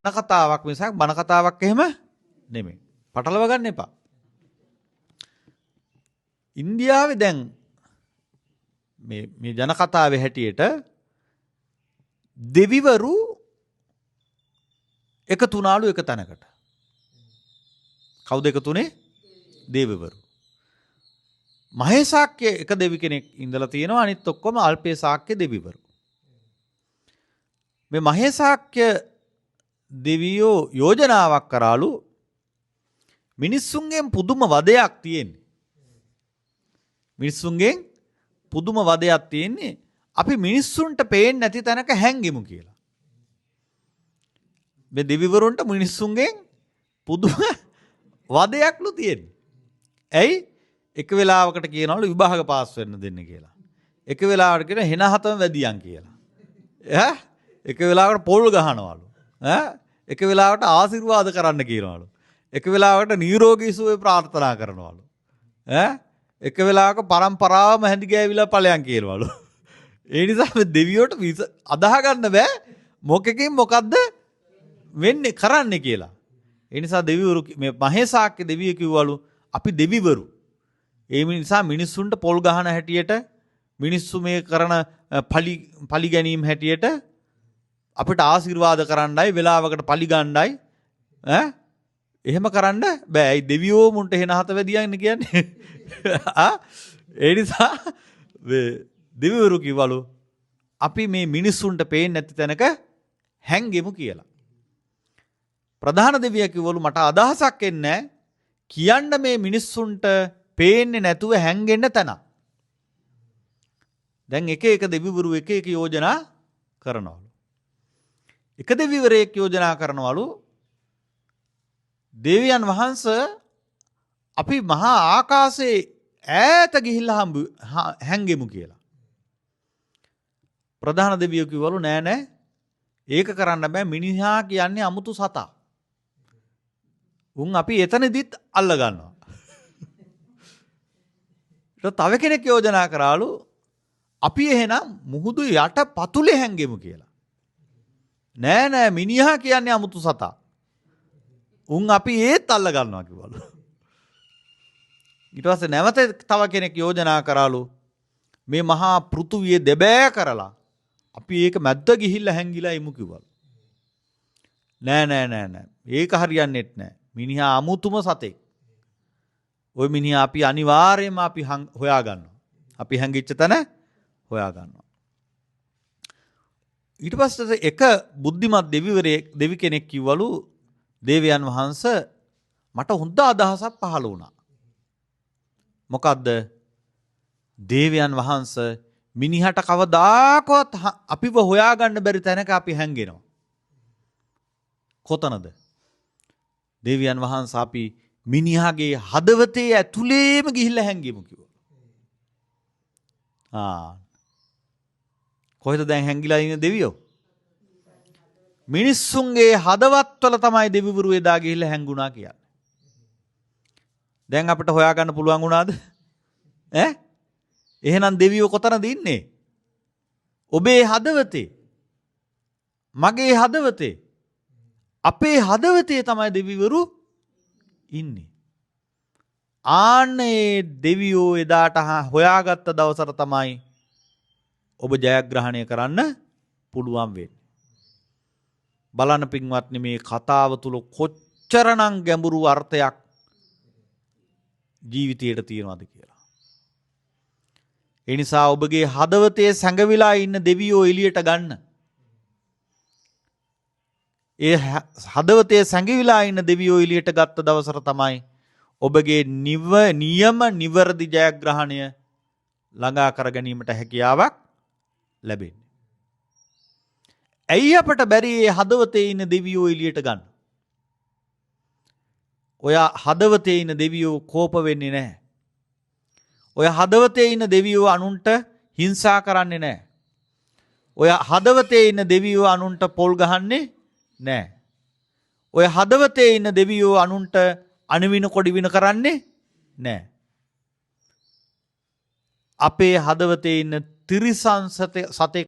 කතාවක් මිසක් බන කතාවක් එහෙම නෙමෙයි. පටලව ගන්න එපා. ඉන්දියාවේ දැන් මේ ජන කතාවේ හැටියට දෙවිවරු එකතු වුණාලු එක තැනකට. කවුද එකතුනේ? දෙවිවරු. මහේසාක්‍ය එක දෙවි කෙනෙක් ඉඳලා තියෙනවා, අනිත් ඔක්කොම අල්පේසාක්‍ය දෙවිවරු. මේ මහේසාක්‍ය දෙවියෝ යෝජනාවක් කරාලු මිනිස්සුන්ගෙන් පුදුම වදයක් තියෙන්නේ. මිනිස්සුන්ගෙන් පුදුම වදයක් තියෙන්නේ. අපි මිනිස්සුන්ට පේන්නේ නැති තැනක හැංගෙමු කියලා. මේ දෙවිවරුන්ට මිනිස්සුන්ගෙන් පුදුම වදයක්ලු තියෙන්නේ. ඇයි? එක වෙලාවකට කියනවලු විභාග පාස් වෙන්න දෙන්න කියලා. එක වෙලාවකට කියන හෙන හතම වැඩියන් කියලා. එක වෙලාවකට පොල් ගහනවලු. එක වෙලාවට ආශිර්වාද කරන්න කියනවලු. එක වෙලාවකට නිරෝගී සුවය ප්‍රාර්ථනා කරනවලු. එක වෙලාවක පරම්පරාවම හැඳි ගෑවිලා ඵලයන් කියනවලු. ඒ නිසා මේ දෙවියෝට අදාහ ගන්න බෑ මොකකින් මොකද්ද වෙන්නේ කරන්නේ කියලා. ඒ නිසා දෙවිවරු මේ මහේසාක්‍ය දෙවියෝ කිව්වලු අපි දෙවිවරු. ඒ නිසා මිනිස්සුන්ට පොල් ගහන හැටියට මිනිස්සු මේ කරන පලි ගැනීම හැටියට අපිට ආශිර්වාද කරන්නයි වෙලාවකට පලි ගන්නයි එහෙම කරන්න බෑ. ඒ දෙවියෝ මුන්ට හෙන හත වැදියන්න කියන්නේ. ඒ නිසා දෙවිවරු කිව්වලු අපි මේ මිනිස්සුන්ට පේන්නේ නැති තැනක හැංගෙමු කියලා. ප්‍රධාන දෙවියා කිව්වලු මට අදහසක් එන්නේ කියන්න මේ මිනිස්සුන්ට පේන්නේ නැතුව හැංගෙන්න තැන. දැන් එක එක දෙවිවරු එක එක යෝජනා කරනවලු. එක දෙවිවරයෙක් යෝජනා කරනවලු දේවයන් වහන්සේ අපි මහා ආකාශයේ ඈත ගිහිල්ලා හැංගෙමු කියලා. ප්‍රධාන දෙවියෝ කිව්වලු නෑ නෑ ඒක කරන්න බෑ මිනිහා කියන්නේ අමුතු සතා. උන් අපි එතනදිත් අල්ල ගන්නවා. තව කෙනෙක් යෝජනා කරාලු අපි එහෙනම් මුහුදු යට පතුලේ හැංගෙමු කියලා. නෑ නෑ මිනිහා කියන්නේ අමුතු සතා. උන් අපි ඒත් අල්ල ගන්නවා කිව්වලු. ඊට පස්සේ නැවත තව කෙනෙක් යෝජනා කරාලු මේ මහා පෘථුවිය දෙබෑ කරලා අපි ඒක මැද්ද ගිහිල්ලා හැංගිලා ඉමු කිව්වලු. නෑ නෑ නෑ නෑ ඒක හරියන්නේත් නෑ. මිනිහා අමුතුම සතෙක්. ওই මිනිහා අපි අනිවාර්යයෙන්ම අපි හොයා ගන්නවා. අපි හැංගිච්ච තැන හොයා ගන්නවා. ඊට පස්සේ එක බුද්ධිමත් දෙවි කෙනෙක් කිව්වලු දේවයන් වහන්සේ මට හොඳ අදහසක් පහළ වුණා. මොකද්ද? දේවයන් වහන්සේ මිනිහට කවදාකවත් අපිව හොයාගන්න බැරි තැනක අපි හැංගෙනවා. කොතනද? දේවයන් වහන්සේ අපි මිනිහාගේ හදවතේ ඇතුලේම ගිහිල්ලා හැංගෙමු කිව්වා. කොහෙද දැන් හැංගිලා ඉන්නේ දෙවියෝ? මිනිස්සුන්ගේ හදවත්වල තමයි දෙවිවරු එදා ගිහිල්ලා හැංගුණා කියන්නේ. දැන් අපිට හොයාගන්න පුළුවන් වුණාද? එහෙනම් දෙවියෝ කොතනද ඉන්නේ? ඔබේ හදවතේ. මගේ හදවතේ. අපේ හදවතේ තමයි දෙවිවරු ඉන්නේ. ආන්නේ දෙවියෝ එදාට හොයාගත්ත දවසට තමයි ඔබ ජයග්‍රහණය කරන්න පුළුවන් වෙන්නේ. බලන්න පින්වත්නි මේ කතාව තුල කොච්චරනම් ගැඹුරු අර්ථයක් ජීවිතයට තියෙනවද කියලා. ඒ නිසා ඔබගේ හදවතේ සැඟවිලා ඉන්න දෙවියෝ එළියට ගන්න. ඒ හදවතේ සැඟවිලා ඉන්න දෙවියෝ එළියට ගත්ත දවසට තමයි ඔබගේ නියම නිවර්දි ජයග්‍රහණය ළඟා කර ගැනීමට හැකියාවක් ලැබෙන්නේ. ඇයි අපට බැරි මේ හදවතේ ඉන්න දෙවියෝ එළියට ගන්න? ඔය හදවතේ ඉන්න දෙවියෝ කෝප වෙන්නේ නැහැ. ඔය හදවතේ ඉන්න දෙවියෝ අනුන්ට හිංසා කරන්නේ නැහැ. ඔය හදවතේ ඉන්න දෙවියෝ අනුන්ට පොල් ගහන්නේ නැහැ. ඔය හදවතේ ඉන්න දෙවියෝ අනුන්ට අණවින කොඩිවින කරන්නේ නැහැ. අපේ හදවතේ ඉන්න තිරිසන් සතෙක්